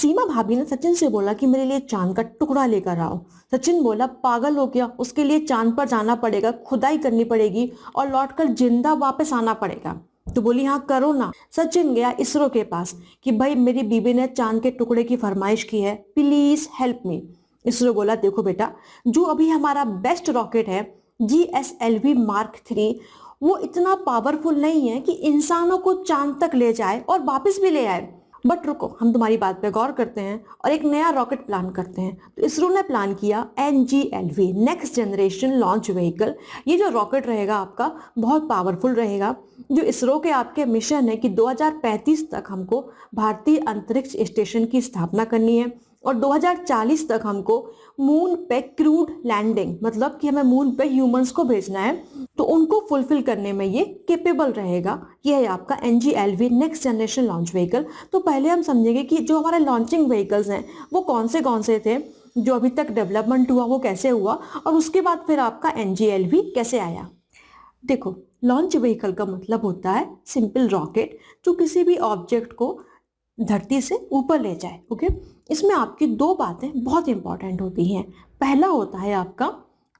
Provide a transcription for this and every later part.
सीमा भाभी ने सचिन से बोला कि मेरे लिए चांद का टुकड़ा लेकर आओ। सचिन बोला पागल हो गया, उसके लिए चांद पर जाना पड़ेगा, खुदाई करनी पड़ेगी और लौटकर जिंदा वापस आना पड़ेगा। तो बोली हाँ करो ना। सचिन गया इसरो के पास कि भाई मेरी बीबी ने चांद के टुकड़े की फरमाइश की है, प्लीज हेल्प मी। इसरो बोला देखो बेटा, जो अभी हमारा बेस्ट रॉकेट है GSLV Mark 3, वो इतना पावरफुल नहीं है कि इंसानों को चांद तक ले जाए और वापस भी ले आए। बट रुको, हम तुम्हारी बात पे गौर करते हैं और एक नया रॉकेट प्लान करते हैं। तो इसरो ने प्लान किया NGLV, next generation launch vehicle. ये जो रॉकेट रहेगा आपका बहुत पावरफुल रहेगा। जो इसरो के आपके मिशन है कि 2035 तक हमको भारतीय अंतरिक्ष स्टेशन की स्थापना करनी है और 2040 तक हमको मून पे क्रूड लैंडिंग, मतलब कि हमें मून पे ह्यूमंस को भेजना है, तो उनको फुलफिल करने में ये केपेबल रहेगा। ये है आपका NGLV next generation launch vehicle. तो पहले हम समझेंगे कि जो हमारे लॉन्चिंग व्हीकल्स हैं वो कौन से थे, जो अभी तक डेवलपमेंट हुआ वो कैसे हुआ, और उसके बाद फिर आपका NGLV कैसे आया। देखो, लॉन्च व्हीकल का मतलब होता है सिंपल रॉकेट जो किसी भी ऑब्जेक्ट को धरती से ऊपर ले जाए। ओके, इसमें आपकी दो बातें बहुत इंपॉर्टेंट होती हैं। पहला होता है आपका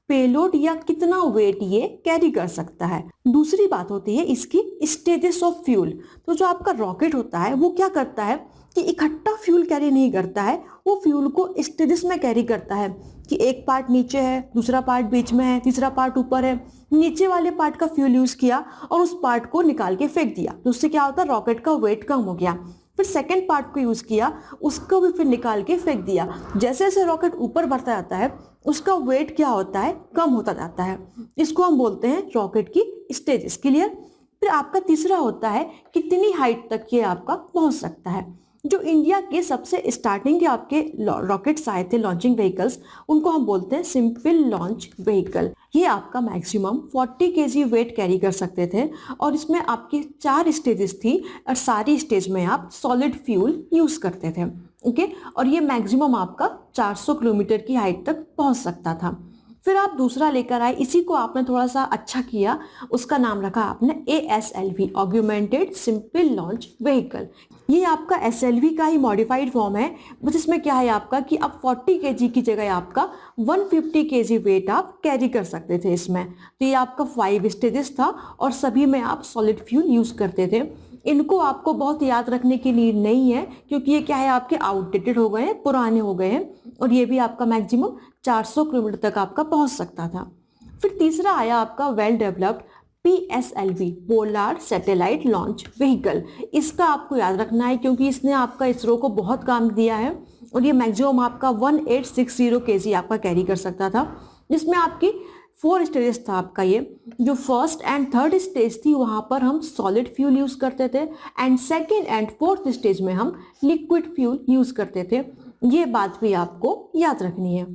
पेलोड या कितना वेट ये कैरी कर सकता है। दूसरी बात होती है इसकी स्टेजेस ऑफ फ्यूल। तो जो आपका रॉकेट होता है वो क्या करता है कि इकट्ठा फ्यूल कैरी नहीं करता है, वो फ्यूल को स्टेजेस में कैरी करता है कि एक पार्ट नीचे है, दूसरा पार्ट बीच में है, तीसरा पार्ट ऊपर है। नीचे वाले पार्ट का फ्यूल यूज किया और उस पार्ट को निकाल के फेंक दिया, तो उससे क्या होता है रॉकेट का वेट कम हो गया। फिर सेकेंड पार्ट को यूज किया, उसको भी फिर निकाल के फेंक दिया। जैसे जैसे रॉकेट ऊपर बढ़ता जाता है उसका वेट क्या होता है, कम होता जाता है। इसको हम बोलते हैं रॉकेट की स्टेजेस। क्लियर। फिर आपका तीसरा होता है कितनी हाइट तक ये आपका पहुंच सकता है। जो इंडिया के सबसे स्टार्टिंग के आपके रॉकेट्स आए थे लॉन्चिंग व्हीकल्स, उनको हम बोलते हैं सिंपल लॉन्च व्हीकल। ये आपका मैक्सिमम 40 kg वेट कैरी कर सकते थे और इसमें आपकी 4 स्टेजेस थी और सारी स्टेज में आप सॉलिड फ्यूल यूज करते थे। ओके, और ये मैक्सिमम आपका 400 किलोमीटर की हाइट तक पहुंच सकता था। फिर आप दूसरा लेकर आए, इसी को आपने थोड़ा सा अच्छा किया, उसका नाम रखा आपने ASLV, augmented simple launch vehicle. ये आपका SLV का ही मॉडिफाइड फॉर्म है, बस इसमें क्या है आपका कि अब 40 kg की जगह आपका 150 kg वेट आप कैरी कर सकते थे इसमें। तो ये आपका 5 स्टेजेस था और सभी में आप सॉलिड फ्यूल यूज करते थे। इनको आपको बहुत याद रखने की नीड नहीं है क्योंकि ये क्या है आपके आउटडेटेड हो गए हैं, पुराने हो गए हैं, और ये भी आपका मैक्सिमम 400 किलोमीटर तक आपका पहुंच सकता था। फिर तीसरा आया आपका well developed PSLV, polar satellite launch vehicle. इसका आपको याद रखना है क्योंकि इसने आपका इसरो को बहुत काम दिया है और ये मैक्सिमम आपका 1860 kg आपका कैरी कर सकता था, जिसमें आपकी 4 स्टेजेस था आपका। ये जो फर्स्ट एंड थर्ड स्टेज थी वहां पर हम सॉलिड फ्यूल यूज करते थे and second and fourth stage में हम लिक्विड फ्यूल यूज करते थे। ये बात भी आपको याद रखनी है।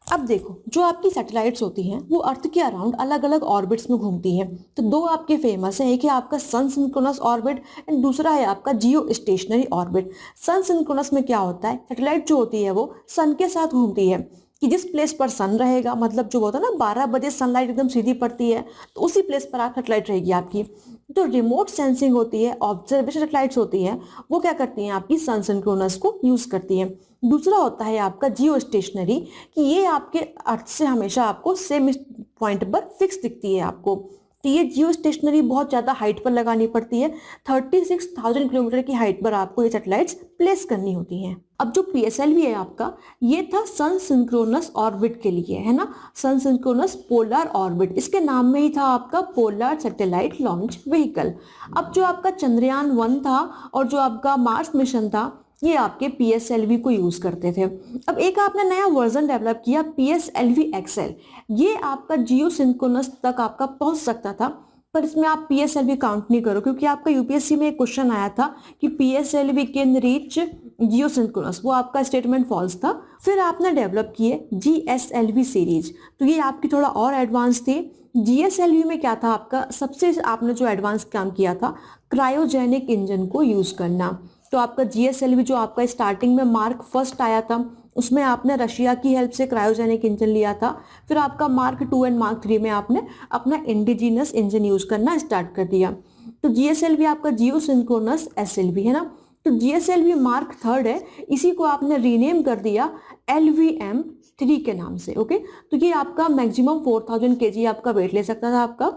अब देखो, जो आपकी सैटेलाइट्स होती हैं वो अर्थ के अराउंड अलग अलग ऑर्बिट्स में घूमती हैं। तो दो आपके फेमस हैं, एक है आपका सन सिंक्रोनस ऑर्बिट एंड दूसरा है आपका जियो स्टेशनरी ऑर्बिट। सन सिंक्रोनस में क्या होता है, सैटेलाइट जो होती है वो सन के साथ घूमती है कि जिस प्लेस पर सन रहेगा, मतलब जो होता है ना 12 बजे सनलाइट एकदम सीधी पड़ती है तो उसी प्लेस पर आप सैटेलाइट रहेगी आपकी। जो रिमोट सेंसिंग होती है, ऑब्जर्वेशन सैटेलाइट्स होती हैं, वो क्या करती हैं आपकी सन सिंक्रोनस को यूज करती हैं। दूसरा होता है आपका जियो स्टेशनरी कि ये आपके अर्थ से हमेशा आपको सेम पॉइंट पर फिक्स दिखती है आपको। तो ये जियो स्टेशनरी बहुत ज़्यादा हाइट पर लगानी पड़ती है, 36,000 किलोमीटर की हाइट पर आपको ये सैटेलाइट्स प्लेस करनी होती हैं। अब जो PSLV है आपका, ये था सन सिंक्रोनस ऑर्बिट के लिए, है ना, सन सिंक्रोनस पोलर ऑर्बिट, इसके नाम में ही था आपका पोलर सैटेलाइट लॉन्च व्हीकल। अब जो आपका चंद्रयान 1 था और जो आपका मार्स मिशन था, ये आपके PSLV को यूज करते थे। अब एक आपने नया वर्जन डेवलप किया PSLV XL, ये आपका जियो सिंक्रोनस तक आपका पहुंच सकता था, पर इसमें आप PSLV काउंट नहीं करो क्योंकि आपका यूपीएससी में एक क्वेश्चन आया था कि PSLV can reach Jio synchronous, वो आपका स्टेटमेंट फॉल्स था। फिर आपने डेवलप किए GSLV सीरीज, तो ये आपकी थोड़ा और एडवांस थी। GSLV में क्या था आपका, सबसे आपने जो एडवांस काम किया था क्रायोजेनिक इंजन को यूज करना। तो आपका GSLV जो आपका स्टार्टिंग में मार्क फर्स्ट आया था उसमें आपने रशिया की हेल्प से क्रायोजेनिक इंजन लिया था। फिर आपका मार्क 2 एंड मार्क 3 में आपने अपना इंडिजिनस इंजन यूज करना स्टार्ट कर दिया। तो GSLV आपका जियो सिंक्रोनस SLV है ना। तो GSLV मार्क थर्ड है, इसी को आपने रीनेम कर दिया LVM-3 के नाम से। ओके, तो ये आपका मैक्सिमम 4000 kg आपका वेट ले सकता था आपका,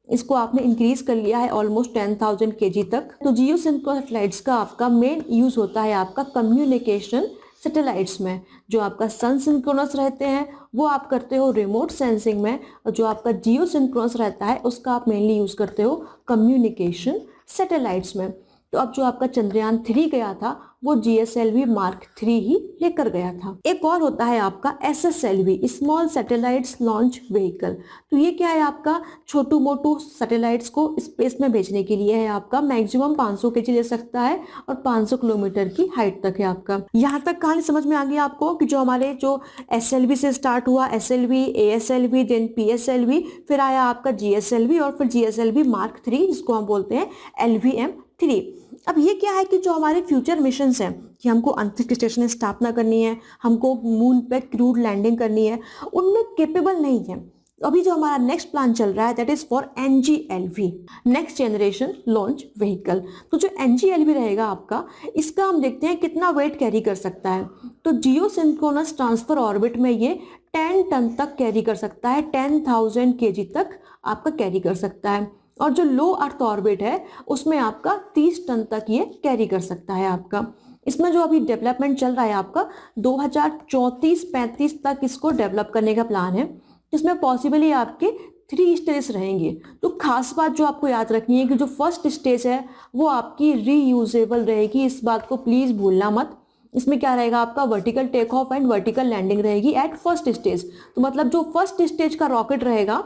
इसको आपने इंक्रीज कर लिया है ऑलमोस्ट 10,000 kg तक। तो जियो सिंक्रोनस सैटेलाइट्स का आपका मेन यूज होता है आपका कम्युनिकेशन सैटेलाइट्स में। जो आपका सन सिंक्रोनस रहते हैं वो आप करते हो रिमोट सेंसिंग में, और जो आपका जियो सिंक्रोनस रहता है उसका आप मेनली यूज करते हो कम्युनिकेशन सैटेलाइट्स में। तो अब जो आपका चंद्रयान 3 गया था वो GSLV मार्क 3 ही लेकर गया था। एक और होता है आपका SSLV, small satellites launch vehicle. तो ये क्या है आपका, छोटू मोटू सैटेलाइट्स को स्पेस में भेजने के लिए है आपका, मैक्सिमम 500 kg ले सकता है और 500 किलोमीटर की हाइट तक है आपका। यहाँ तक कहानी समझ में आ गई आपको कि जो हमारे जो SLV से स्टार्ट हुआ, SLV, ASLV, देन PSLV, फिर आया आपका GSLV और फिर GSLV मार्क 3 जिसको हम बोलते हैं LVM-3। अब ये क्या है कि जो हमारे फ्यूचर मिशंस हैं कि हमको अंतरिक्ष स्टेशन स्थापना करनी है, हमको मून पे क्रूड लैंडिंग करनी है, उनमें केपेबल नहीं है। अभी जो हमारा नेक्स्ट प्लान चल रहा है that is for NGLV, next generation launch vehicle. तो जो NGLV रहेगा आपका, इसका हम देखते हैं कितना वेट कैरी कर सकता है। तो जियो सिंक्रोनस ट्रांसफर ऑर्बिट में ये 10 टन तक कैरी कर सकता है, 10,000 kg तक आपका कैरी कर सकता है। और जो लो अर्थ ऑर्बिट है उसमें आपका 30 टन तक ये कैरी कर सकता है आपका। इसमें जो अभी डेवलपमेंट चल रहा है आपका 2034-35 तक इसको डेवलप करने का प्लान है, इसमें पॉसिबली आपके 3 स्टेज रहेंगे। तो खास बात जो आपको याद रखनी है कि जो फर्स्ट स्टेज है वो आपकी रीयूजेबल रहेगी, इस बात को प्लीज भूलना मत। इसमें क्या रहेगा आपका vertical take off and vertical landing रहेगी एट फर्स्ट स्टेज। तो मतलब जो फर्स्ट स्टेज का रॉकेट रहेगा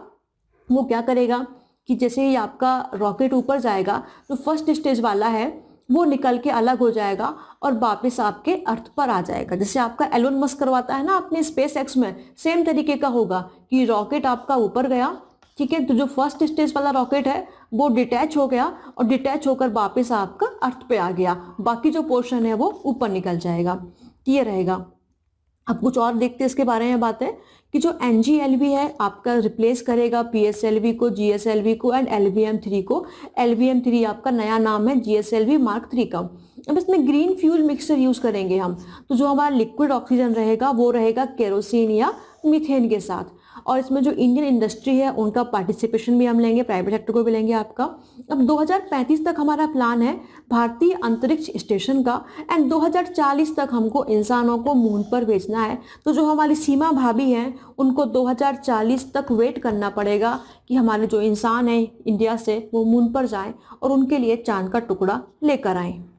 वो क्या करेगा कि जैसे ही आपका रॉकेट ऊपर जाएगा तो फर्स्ट स्टेज वाला है वो निकल के अलग हो जाएगा और वापस आपके अर्थ पर आ जाएगा। जैसे आपका एलोन मस्क करवाता है ना अपने SpaceX में, सेम तरीके का होगा कि रॉकेट आपका ऊपर गया, ठीक है, तो जो फर्स्ट स्टेज वाला रॉकेट है वो डिटैच हो गया और डिटैच होकर वापस आपका अर्थ पे आ गया, बाकी जो पोर्शन है वो ऊपर निकल जाएगा। ये रहेगा। अब कुछ और देखते हैं इसके बारे में बातें कि जो NGLV है आपका रिप्लेस करेगा PSLV को, GSLV को एंड LVM-3 को। LVM-3 आपका नया नाम है GSLV मार्क 3 का। अब इसमें ग्रीन फ्यूल मिक्सचर यूज करेंगे हम, तो जो हमारा लिक्विड ऑक्सीजन रहेगा वो रहेगा केरोसिन या मीथेन के साथ। और इसमें जो इंडियन इंडस्ट्री है उनका पार्टिसिपेशन भी हम लेंगे, प्राइवेट सेक्टर को भी लेंगे आपका। अब 2035 तक हमारा प्लान है भारतीय अंतरिक्ष स्टेशन का एंड 2040 तक हमको इंसानों को मून पर भेजना है। तो जो हमारी सीमा भाभी हैं उनको 2040 तक वेट करना पड़ेगा कि हमारे जो इंसान हैं इंडिया से वो मून पर जाएं और उनके लिए चांद का टुकड़ा लेकर आएं।